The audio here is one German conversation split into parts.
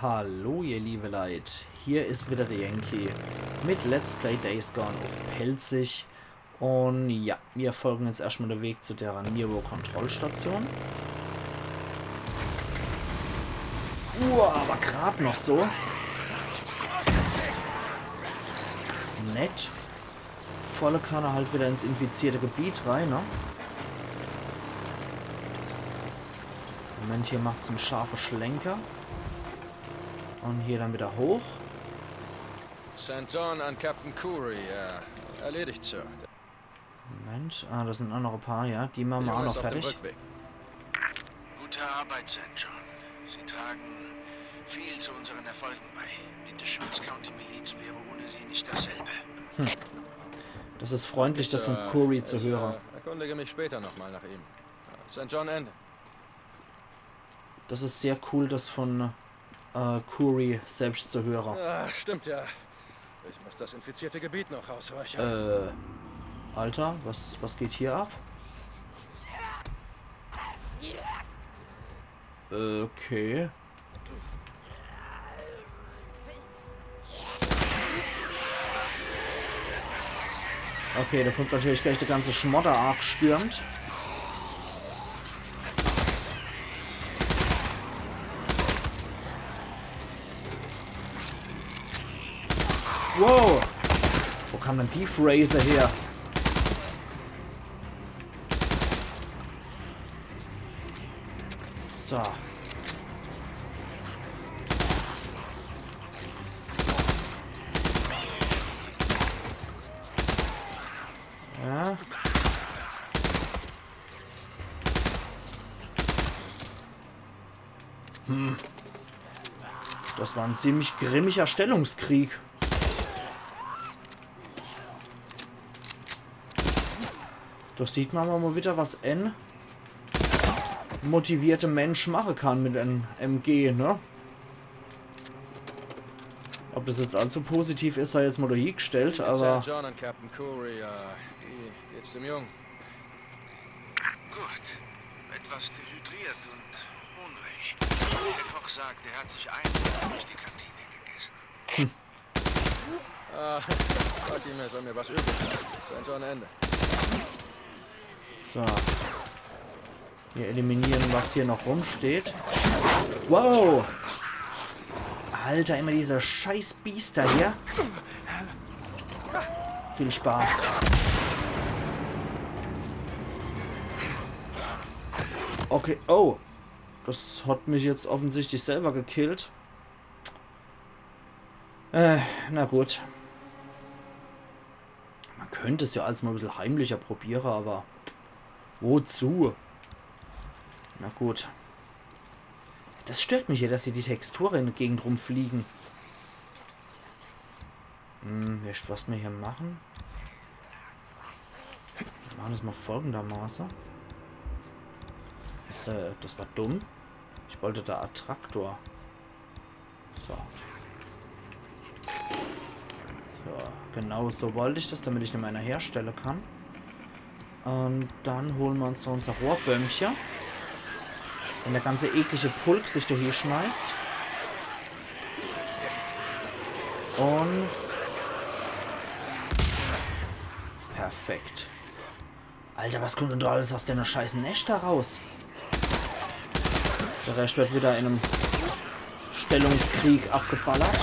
Hallo ihr liebe Leid, hier ist wieder der Yankee mit Let's Play Days Gone auf Pelzig. Und ja, wir folgen jetzt erstmal den Weg zu der Nero-Kontrollstation. Aber gerade noch so. Nett. Volle Kanne halt wieder ins infizierte Gebiet rein, ne? Moment, hier macht es einen scharfen Schlenker. Und hier dann wieder hoch. St. John an Captain Curry, erledigt, Sir. Moment, das sind auch noch ein paar, ja. Die machen wir auch noch fertig. Gute Arbeit, St. John. Sie tragen viel zu unseren Erfolgen bei. Die Deschutes County Miliz wäre ohne sie nicht dasselbe. Das ist freundlich, das von Curry zu hören. Erkundige mich später nochmal nach ihm. St. John Ende. Das ist sehr cool, das von Curry selbst zu hören. Stimmt ja. Ich muss das infizierte Gebiet noch ausräuchern. Alter, was geht hier ab? Okay. Okay, da kommt natürlich gleich der ganze Schmodder-Arc stürmt. Wow! Wo kam denn die Phrase her? So. Ja. Das war ein ziemlich grimmiger Stellungskrieg. Das sieht man mal wieder, was ein motivierte Mensch machen kann mit einem MG, ne? Ob das jetzt allzu positiv ist, sei jetzt mal dahingestellt, aber... St. John und Captain Curry, wie geht's dem Jungen? Gut. Etwas dehydriert und hungrig. Der Koch sagt, er hat sich einen durch die Kantine gegessen. Sag ihm, er soll mir was übrig lassen. St. John Ende. So. Wir eliminieren, was hier noch rumsteht. Wow! Alter, immer dieser scheiß Biester hier. Viel Spaß. Okay, oh. Das hat mich jetzt offensichtlich selber gekillt. Na gut. Man könnte es ja als mal ein bisschen heimlicher probieren, aber... Wozu? Na gut. Das stört mich ja, dass hier die Texturen in der Gegend rumfliegen. Was wir hier machen? Wir machen das mal folgendermaßen. Das war dumm. Ich wollte da Attraktor. So. So, genau so wollte ich das, damit ich nicht mehr herstellen kann. Und dann holen wir uns so unser Rohrbömmchen. Wenn der ganze eklige Pulk sich da hier schmeißt. Und... Perfekt. Alter, was kommt denn da alles aus der scheißen Nest da raus? Der Rest wird wieder in einem Stellungskrieg abgeballert.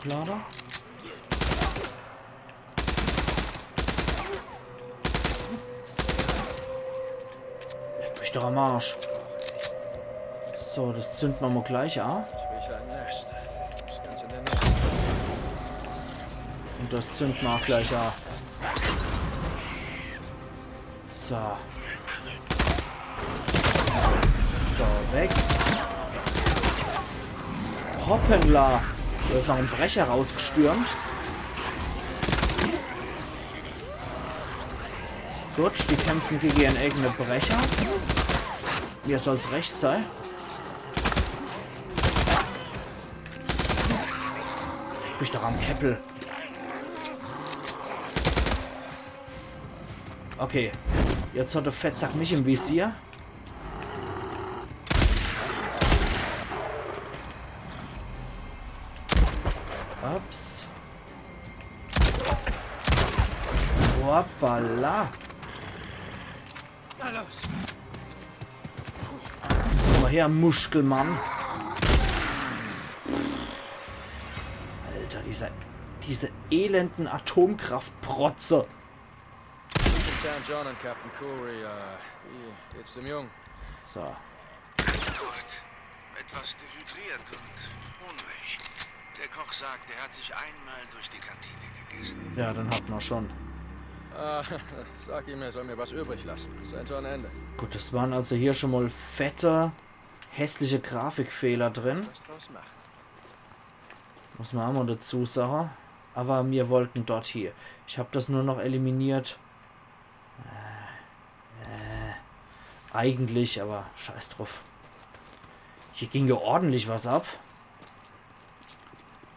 Lader. Leck mich doch am Arsch. So, das zünden wir mal gleich an. Ich rieche ein Nest. Das Ganze in der Nähe. Und das zünden wir auch gleich an. So. So, weg. Hoppala. Da ist noch ein Brecher rausgestürmt. Gut, die kämpfen gegen ihren eigenen Brecher. Mir soll es recht sein. Ich doch am Keppel. Okay. Jetzt hat der Fettsack mich im Visier. Ups. Hoppala. Na los! Komm mal her, Muskelmann. Alter, diese elenden Atomkraftprotze. St. John und Captain Corey, wie geht's dem Jungen? So. Gut. Etwas dehydriert und hungrig. Der Koch sagt, er hat sich einmal durch die Kantine gegessen. Ja, dann hat man schon. Sag ihm, er soll mir was übrig lassen. St. John Ende. Gut, das waren also hier schon mal fette, hässliche Grafikfehler drin. Was draus machen? Muss man auch mal dazu sagen. Aber wir wollten dort hier. Ich habe das nur noch eliminiert. Eigentlich, aber scheiß drauf. Hier ging ja ordentlich was ab.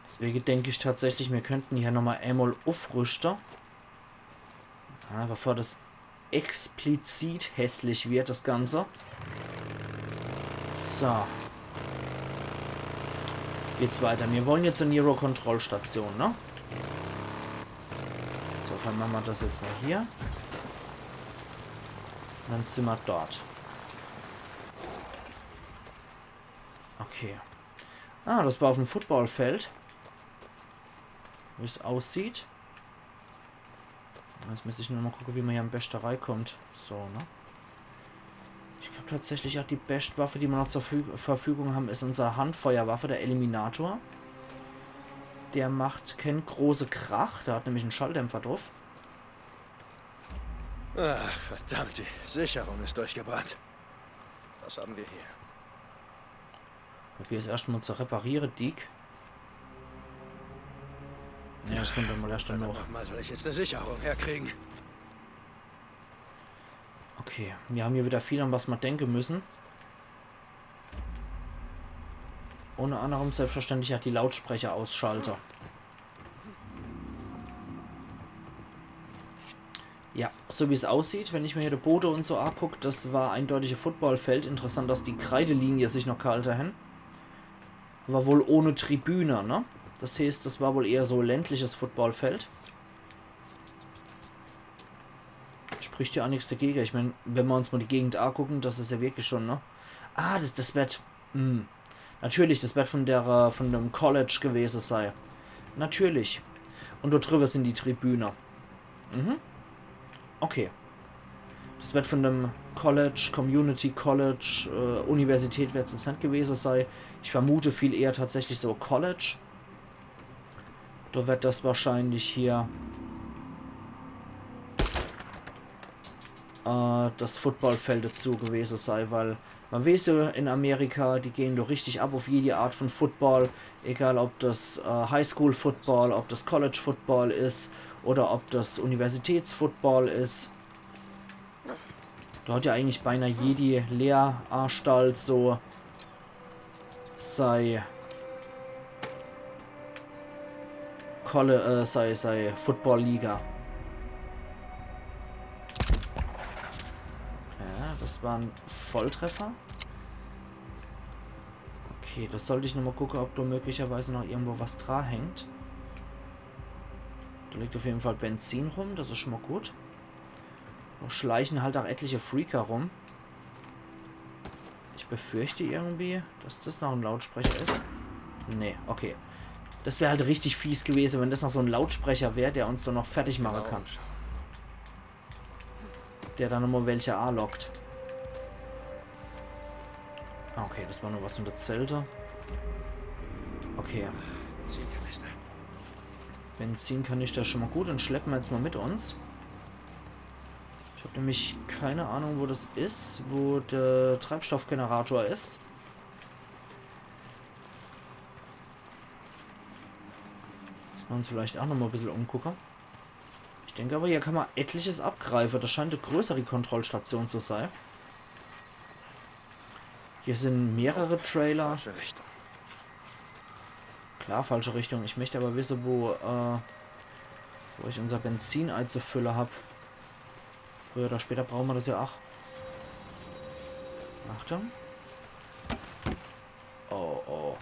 Deswegen denke ich tatsächlich, wir könnten hier nochmal einmal aufrüsten. Ja, bevor das explizit hässlich wird, das Ganze. So. Geht's weiter. Wir wollen jetzt eine Nero-Kontrollstation, ne? So, dann machen wir das jetzt mal hier. Und dann sind wir dort. Okay. Ah, das war auf dem Footballfeld. Wie es aussieht. Jetzt müsste ich nur mal gucken, wie man hier am besten reinkommt. So, ne? Ich glaube tatsächlich auch die beste Waffe, die wir noch zur Verfügung haben, ist unsere Handfeuerwaffe, der Eliminator. Der macht keinen großen Krach. Der hat nämlich einen Schalldämpfer drauf. Ach, verdammt, die Sicherung ist durchgebrannt. Was haben wir hier? Probier es erstmal zu reparieren, Dick. Ja, das kommt dann mal erst noch. Nochmal soll ich jetzt eine Sicherung herkriegen? Okay, wir haben hier wieder viel, an was wir denken müssen. Unter anderem selbstverständlich auch die Lautsprecherausschalter. Ja, so wie es aussieht, wenn ich mir hier die Boote und so angucke, das war eindeutig ein Footballfeld. Interessant, dass die Kreidelinie sich noch gehalten hat. War wohl ohne Tribüne, ne? Das heißt, das war wohl eher so ländliches Footballfeld. Spricht ja auch nichts dagegen. Ich meine, wenn wir uns mal die Gegend angucken, das ist ja wirklich schon, ne? Ah, das wird... Natürlich, das wird von dem College gewesen sein. Natürlich. Und dort drüber sind die Tribüne. Okay. Das wird von dem College, Community College, Universität wird es nicht gewesen sein. Ich vermute viel eher tatsächlich so College. Da wird das wahrscheinlich hier das Footballfeld dazu gewesen sein, weil man weiß ja in Amerika, die gehen doch richtig ab auf jede Art von Football, egal ob das Highschool Football, ob das College Football ist oder ob das Universitätsfootball ist. Da hat ja eigentlich beinahe jede Lehranstalt so sei Football-Liga. Ja, das war ein Volltreffer. Okay, das sollte ich nochmal gucken, ob da möglicherweise noch irgendwo was dran hängt. Da liegt auf jeden Fall Benzin rum, das ist schon mal gut. Da schleichen halt auch etliche Freaker rum. Ich befürchte irgendwie, dass das noch ein Lautsprecher ist. Nee, okay. Das wäre halt richtig fies gewesen, wenn das noch so ein Lautsprecher wäre, der uns so noch fertig machen kann. Der dann nochmal welche A-lockt. Okay, das war nur was unter Zelte. Okay. Benzinkanister. Benzinkanister schon mal gut, dann schleppen wir jetzt mal mit uns. Ich habe nämlich keine Ahnung, wo das ist, wo der Treibstoffgenerator ist. Müssen wir uns vielleicht auch noch mal ein bisschen umgucken. Ich denke aber, hier kann man etliches abgreifen. Das scheint eine größere Kontrollstation zu sein. Hier sind mehrere Trailer. Falsche Richtung. Klar, falsche Richtung. Ich möchte aber wissen, wo ich unser Benzin einzufüllen habe. Früher oder später brauchen wir das ja auch. Achtung. Oh, oh.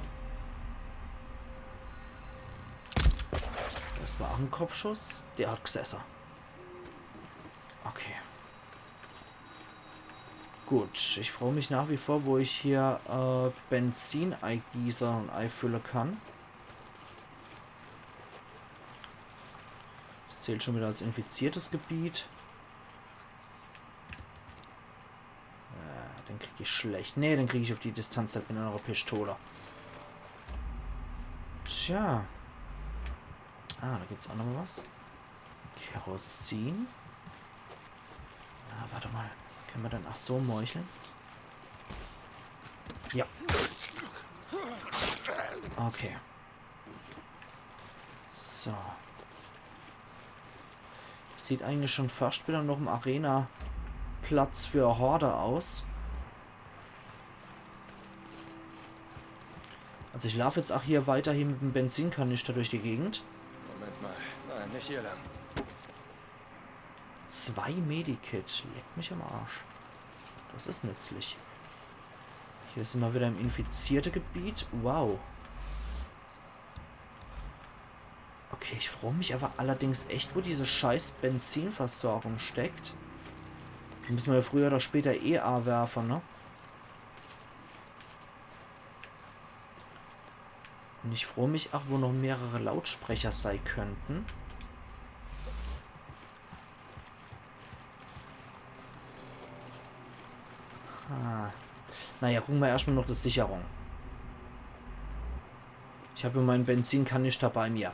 Das war auch ein Kopfschuss. Der hat gesessen. Okay. Gut, ich freue mich nach wie vor, wo ich hier Benzin eingieße und einfüllen kann. Das zählt schon wieder als infiziertes Gebiet. Den kriege ich schlecht. Ne, den kriege ich auf die Distanz mit einer Pistole. Tja. Ah, da gibt es auch noch was. Kerosin. Ah, warte mal. Können wir dann ach so meucheln? Ja. Okay. So. Sieht eigentlich schon fast wieder noch im Arena-Platz für Horde aus. Also ich laufe jetzt auch hier weiterhin mit dem Benzinkanister durch die Gegend. Moment mal. Nein, nicht hier lang. 2 Medikit. Leckt mich am Arsch. Das ist nützlich. Hier sind wir wieder im infizierte Gebiet. Wow. Okay, ich freue mich aber allerdings echt, wo diese scheiß Benzinversorgung steckt. Die müssen wir ja früher oder später werfen, ne? Und ich freue mich auch, wo noch mehrere Lautsprecher sein könnten. Naja, gucken wir erstmal noch die Sicherung. Ich habe meinen Benzinkanister bei mir.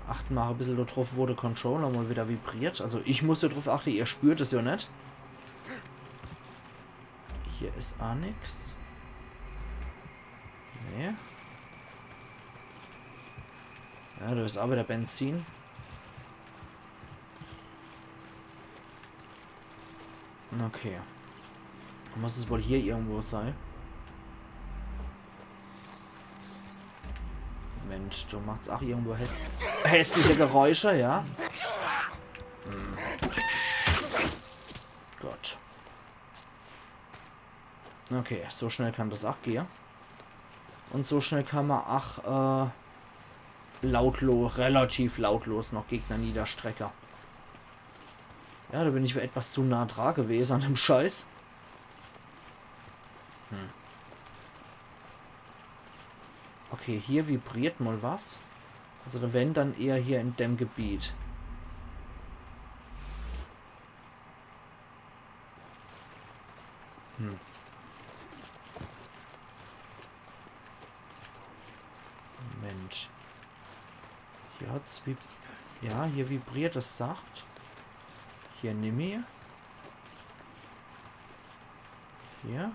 Achten wir ein bisschen darauf, wo der Controller mal wieder vibriert. Also ich muss ja darauf achten, ihr spürt es ja nicht. Hier ist auch nichts. Nee. Ja, da ist aber der Benzin. Okay. Dann muss es wohl hier irgendwo sein. Mensch, du machst auch irgendwo hässliche Geräusche, ja? Hm. Gott. Okay, so schnell kann das auch gehen. Und so schnell kann man auch relativ lautlos noch Gegner niederstrecken. Ja, da bin ich etwas zu nah dran gewesen an dem Scheiß. Okay, hier vibriert mal was. Also wenn, dann eher hier in dem Gebiet. Mensch. Hier hat's ja, hier vibriert es sacht. Hier nimm ich. Hier.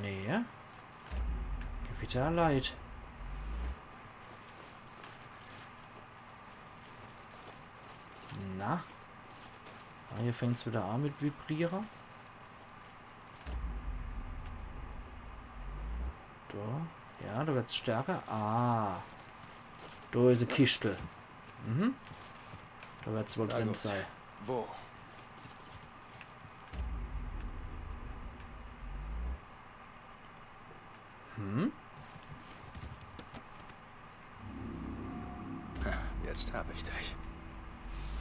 Nee. Gewitter leid. Na. Ah, hier fängt es wieder an mit Vibrieren. Da. Ja, da wird es stärker. Ah. Da ist eine Kistel. Mhm. Da wird es wohl drin sein. Wo? Jetzt habe ich dich.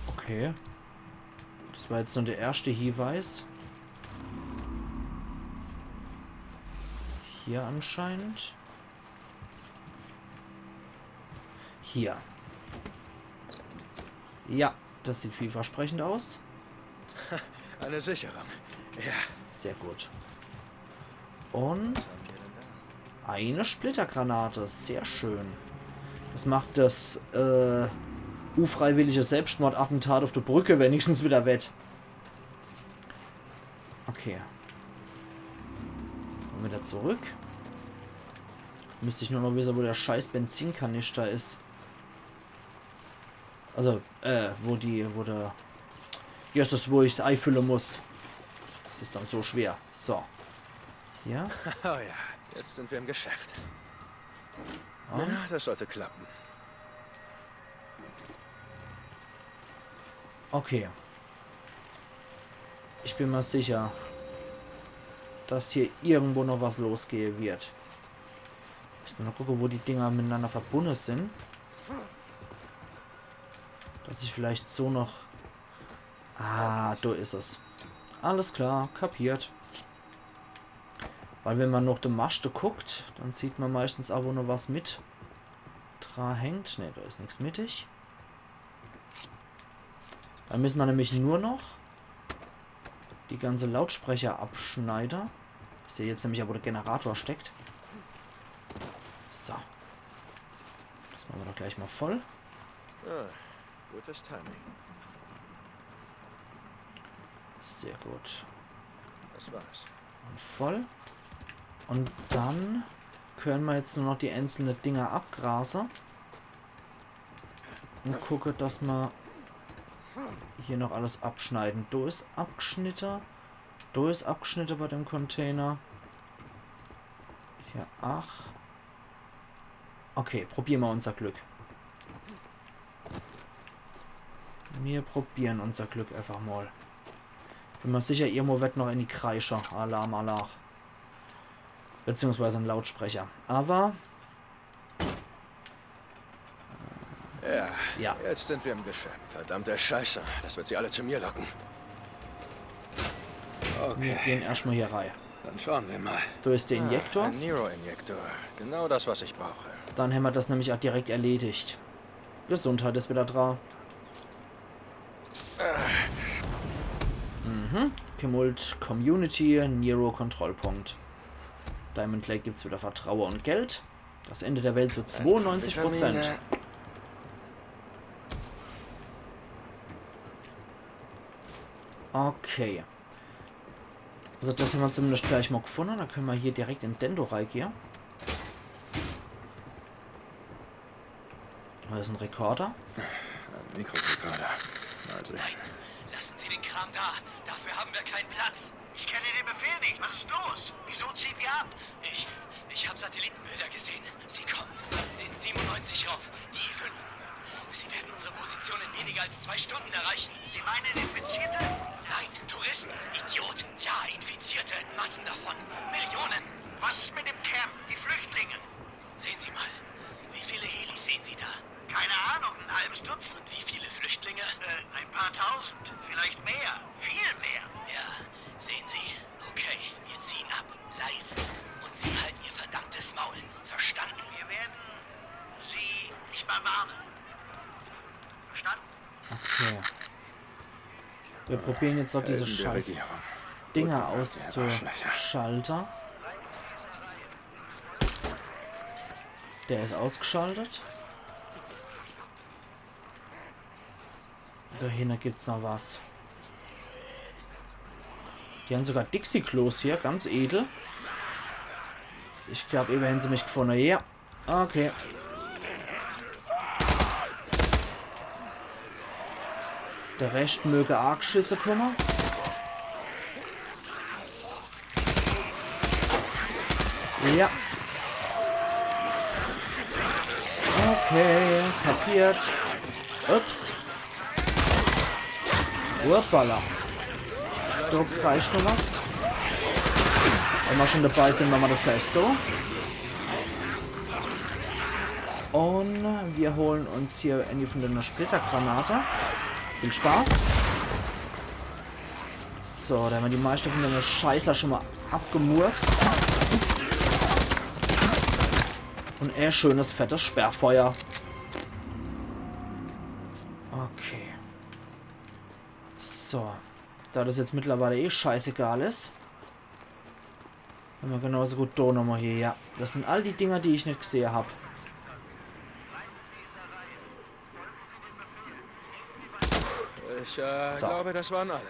Okay. Das war jetzt nur der erste Hinweis. Hier anscheinend. Hier. Ja, das sieht vielversprechend aus. Eine Sicherung. Ja. Sehr gut. Und Was haben wir denn da? eine Splittergranate. Sehr schön. Das macht das unfreiwillige Selbstmordattentat auf der Brücke wenigstens wieder wett. Okay. Und wieder zurück. Müsste ich nur noch wissen, wo der scheiß Benzinkanister ist. Also, wo der... Hier ist das, wo ich es einfüllen muss. Das ist dann so schwer. So. Hier. Oh ja, jetzt sind wir im Geschäft. Oh. Na, das sollte klappen. Okay. Ich bin mir sicher, dass hier irgendwo noch was losgehen wird. Ich muss nur noch gucken, wo die Dinger miteinander verbunden sind. Dass ich vielleicht so noch... Ah, da ist es. Alles klar, kapiert. Weil wenn man noch die Maste guckt, dann sieht man meistens auch, wo noch was mit dran hängt. Ne, da ist nichts mittig. Dann müssen wir nämlich nur noch die ganze Lautsprecherabschneider. Ich sehe jetzt nämlich, wo der Generator steckt. So. Das machen wir doch gleich mal voll. Ah, gutes Timing. Sehr gut. Das war's. Und voll. Und dann können wir jetzt nur noch die einzelnen Dinger abgrasen. Und gucke, dass wir hier noch alles abschneiden. Da ist abgeschnitten. Da ist abgeschnitten bei dem Container. Hier, ach. Okay, probieren wir unser Glück. Wir probieren unser Glück einfach mal. Bin mir sicher, irgendwo wird noch in die Kreischer. Alarm, Alarm. Beziehungsweise ein Lautsprecher. Aber... Ja, jetzt sind wir im Geschäft. Verdammte Scheiße. Das wird sie alle zu mir locken. Wir Okay, gehen erstmal hier rein. dann schauen wir mal. Da ist der Injektor. Ein Nero-Injektor. Genau das, was ich brauche. Dann haben wir das nämlich auch direkt erledigt. Gesundheit ist wieder dran. Tumult Community, Nero Kontrollpunkt. Diamond Lake gibt es wieder Vertrauen und Geld. Das Ende der Welt zu 92%. Okay. Also das haben wir zumindest gleich mal gefunden. Dann können wir hier direkt in Dendo reingehen. Das ist ein Rekorder. Ein Mikrorekorder. Also, Nein, lassen Sie den Kram da. Dafür haben wir keinen Platz. Ich kenne den Befehl nicht. Was ist los? Wieso ziehen wir ab? Ich habe Satellitenbilder gesehen. Sie kommen. Den 97 rauf. Die I-5. Sie werden unsere Position in weniger als 2 Stunden erreichen. Sie meinen Infizierte? Nein, Touristen. Idiot. Ja, Infizierte. Massen davon. Millionen. Was ist mit dem Camp? Die Flüchtlinge? Sehen Sie mal. Wie viele Helis sehen Sie da? Keine Ahnung, ein halbes Dutzend. Wie viele Flüchtlinge? Ein paar tausend. Vielleicht mehr. Viel mehr. Ja, sehen Sie. Okay, wir ziehen ab. Leise. Und Sie halten Ihr verdammtes Maul. Verstanden? Wir werden Sie nicht mal warnen. Verstanden? Okay. Wir probieren jetzt noch diese Helden der scheiß Regierung. Dinger Gute Nacht, ihr auszuschalten. Der ist ausgeschaltet. Da hinten gibt's noch was. Die haben sogar Dixie-Klos hier, ganz edel. Ich glaube, eben haben sie mich gefunden. Ja, okay. Der Rest möge arg Schüsse kommen. Ja. Okay, kapiert. Ups. Urfalla. So, reicht noch was. Wenn wir schon dabei sind, machen wir das gleich so. Und wir holen uns hier eine von der Splittergranate. Viel Spaß. So, da haben wir die meisten von der Scheiße schon mal abgemurkst. Und schönes, fettes Sperrfeuer. Okay. So. Da das jetzt mittlerweile scheißegal ist. Haben wir genauso gut da nochmal hier. Ja, das sind all die Dinger, die ich nicht gesehen habe. Ich glaube, das waren alle.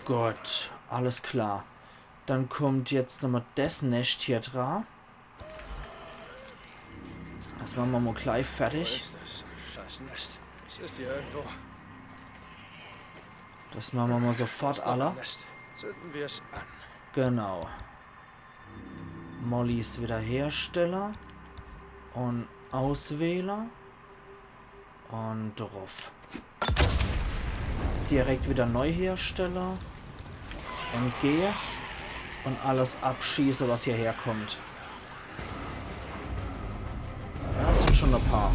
Gut, alles klar. Dann kommt jetzt nochmal das Nest hier dran. Das machen wir mal gleich Wo fertig. ist das? Scheiß Nest. Es ist hier irgendwo. Das machen wir mal sofort alle. Nest. Zünden wir es an. Genau. Mollys Wiederhersteller. Und Auswähler. Und drauf. Direkt wieder Neuhersteller. MG. Und alles abschieße, was hierher kommt. Ja, das sind schon ein paar.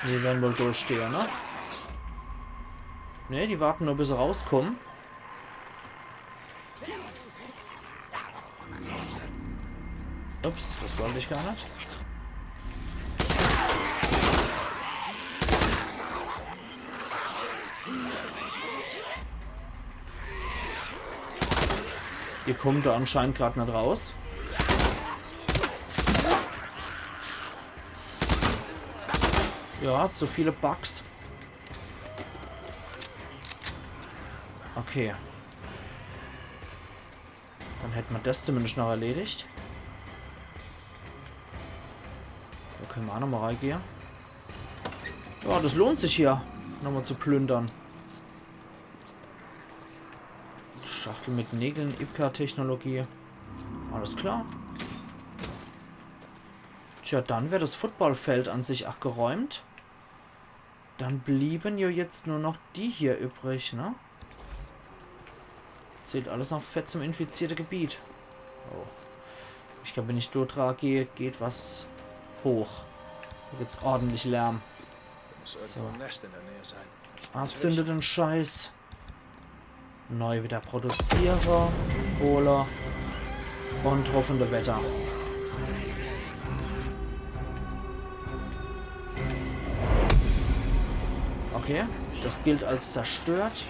Die werden wohl durchstehen, ne? Ne, die warten nur, bis sie rauskommen. Ups, das wollte ich gar nicht. Die kommt da anscheinend gerade nicht raus. Ja, zu viele Bugs. Okay. Dann hätten wir das zumindest noch erledigt. Da können wir auch nochmal reingehen. Ja, das lohnt sich hier, nochmal zu plündern. Schachtel mit Nägeln, IPCA-Technologie. Alles klar. Tja, dann wäre das Footballfeld an sich abgeräumt. Dann blieben ja jetzt nur noch die hier übrig, ne? Zählt alles noch fett zum infizierten Gebiet. Oh. Ich glaube, wenn ich dort gehe, geht was hoch. Da gibt's ordentlich Lärm. Muss irgendwo ein Nest in der Nähe sein. Abzündet den Scheiß. Neu wieder Produzierer, Holer und hoffende Wetter. Okay, das gilt als zerstört.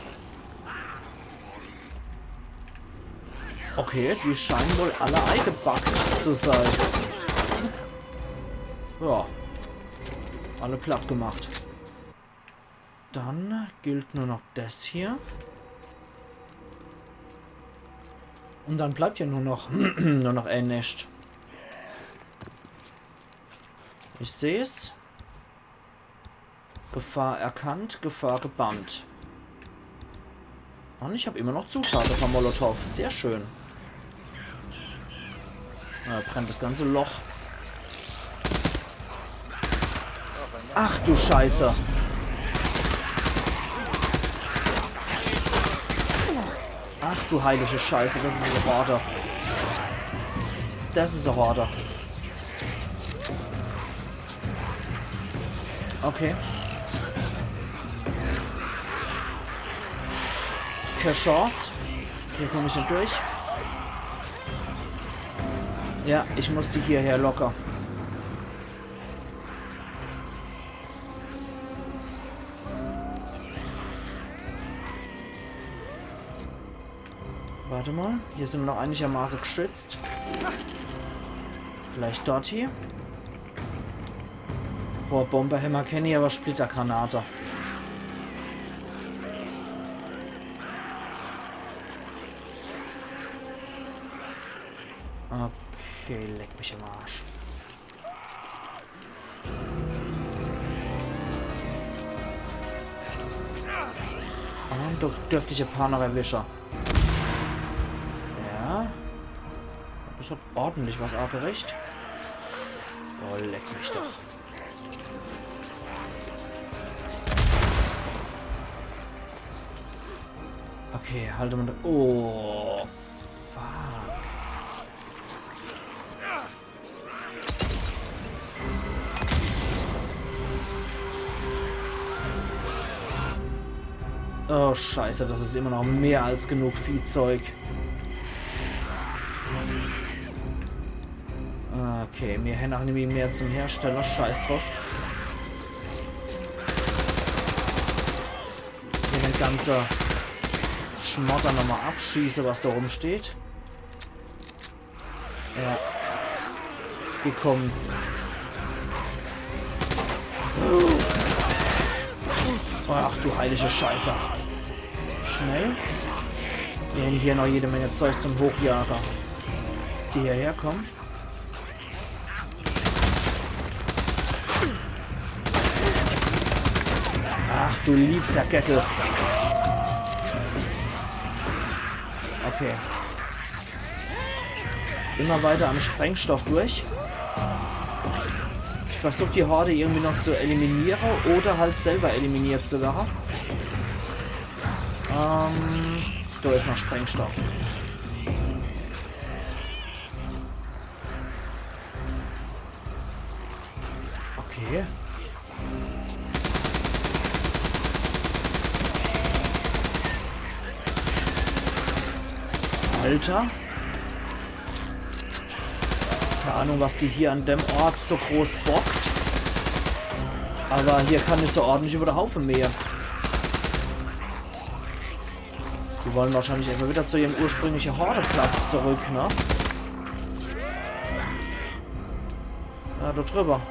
Okay, die scheinen wohl alle eingebackt zu sein. Ja, alle platt gemacht. Dann gilt nur noch das hier. Und dann bleibt ja nur noch ein Nest. Ich sehe es. Gefahr erkannt, Gefahr gebannt. Und ich habe immer noch Zutaten von Molotow. Sehr schön. Da brennt das ganze Loch. Ach du Scheiße. Ach du heilige Scheiße, das ist ein Horder. Das ist ein Horder. Okay. Keine Chance. Hier komme ich nicht durch. Ja, ich musste hierher locker. Warte mal, hier sind wir noch einigermaßen geschützt. Vielleicht dort hier. Boah, Bomberhammer kenne ich, aber Splittergranate. Okay, leck mich im Arsch. Und doch dürfte ich ein paar noch erwischen. Ja. Das hat ordentlich was abgerichtet. Oh, leck mich doch. Okay, halte mal. Oh, fuck. Oh, scheiße, das ist immer noch mehr als genug Viehzeug. Okay, mir hängt auch nämlich mehr zum Hersteller. Scheiß drauf. Hier den ganzen Schmotter nochmal abschieße, was da rumsteht. Ja. Gekommen. Ach du heilige Scheiße. Schnell. Wir haben hier noch jede Menge Zeug zum Hochjager. Die hierher kommen. Ach du liebster Gettel. Okay. Immer weiter am Sprengstoff durch. versuche die Horde irgendwie noch zu eliminieren oder halt selber eliminiert zu werden. Da ist noch Sprengstoff. Okay. Alter. Keine Ahnung, was die hier an dem Ort so groß bockt. Aber hier kann ich so ordentlich über den Haufen mähen. Die wollen wahrscheinlich einfach wieder zu ihrem ursprünglichen Hordeplatz zurück, ne? Ja, da drüber.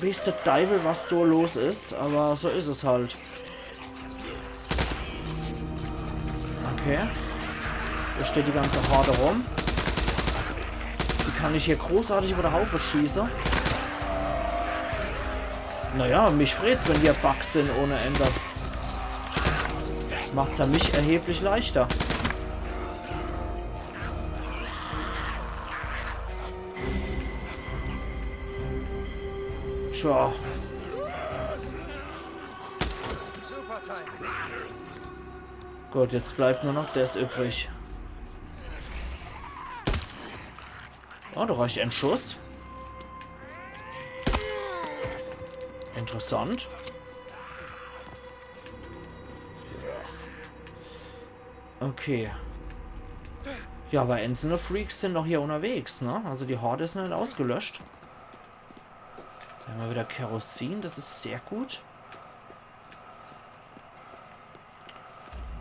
Weißt der Teufel, was da los ist, aber so ist es halt. Okay. Da steht die ganze Horde rum. Die kann ich hier großartig über den Haufen schießen. Naja, mich freut's, wenn hier Bugs sind ohne Ende. Macht's ja mich erheblich leichter. Tja. Gut, jetzt bleibt nur noch das übrig. Oh, da reicht ein Schuss. Interessant. Okay. Ja, aber einzelne Freaks sind noch hier unterwegs, ne? Also die Horde ist nicht ausgelöscht. Da haben wir wieder Kerosin, das ist sehr gut.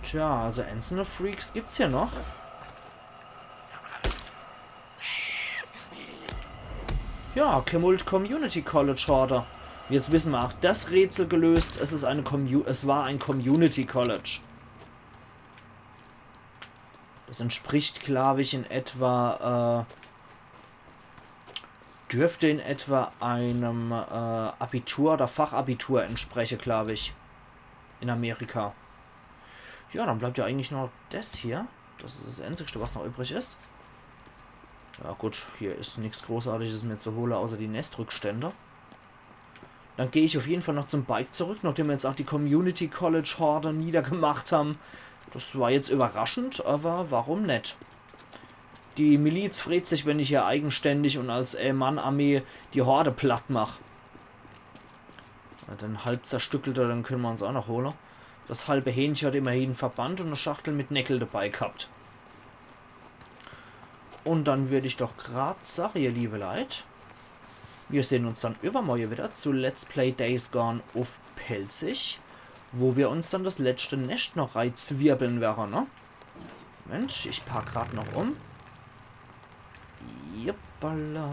Tja, also einzelne Freaks gibt's hier noch. Ja, Kemult Community College Horde. Jetzt wissen wir auch das Rätsel gelöst. Es war ein Community College. Das entspricht, glaube ich, in etwa dürfte in etwa einem Abitur oder Fachabitur entsprechen, glaube ich. In Amerika. Ja, dann bleibt ja eigentlich noch das hier. Das ist das Einzige, was noch übrig ist. Ja gut, hier ist nichts Großartiges mehr zu holen, außer die Nestrückstände. Dann gehe ich auf jeden Fall noch zum Bike zurück, nachdem wir jetzt auch die Community College Horde niedergemacht haben. Das war jetzt überraschend, aber warum nicht? Die Miliz freut sich, wenn ich hier eigenständig und als Mann-Armee die Horde platt mache. Ja, dann halb zerstückelter, dann können wir uns auch noch holen. Das halbe Hähnchen hat immerhin einen Verband und eine Schachtel mit Neckel dabei gehabt. Und dann würde ich doch gerade sagen, ihr liebe Leute, wir sehen uns dann übermorgen wieder zu Let's Play Days Gone auf Pelzig, wo wir uns dann das letzte Nest noch reinzwirbeln werden, ne? Mensch, ich park gerade noch um. Jippala.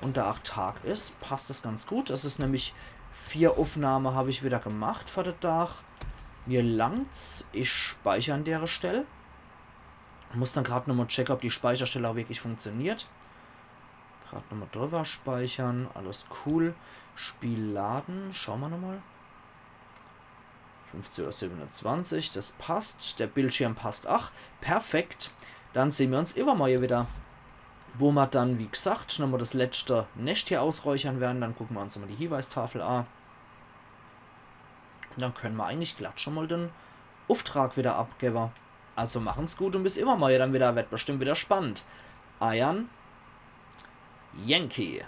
Und da auch Tag ist, passt das ganz gut. Das ist nämlich 4 Aufnahmen habe ich wieder gemacht vor der Tag. Mir langt's. Ich speichere an der Stelle. Muss dann gerade nochmal checken, ob die Speicherstelle auch wirklich funktioniert. Gerade nochmal drüber speichern. Alles cool. Spiel laden. Schauen wir nochmal. 15:27 Uhr. Das passt. Der Bildschirm passt. Ach, perfekt. Dann sehen wir uns übermorgen wieder. Wo wir dann, wie gesagt, nochmal das letzte Nest hier ausräuchern werden. Dann gucken wir uns nochmal die Hinweistafel an. Und dann können wir eigentlich glatt schon mal den Auftrag wieder abgeben. Also machen's gut und bis immer mal dann wieder, wird bestimmt wieder spannend. Iron Yankee.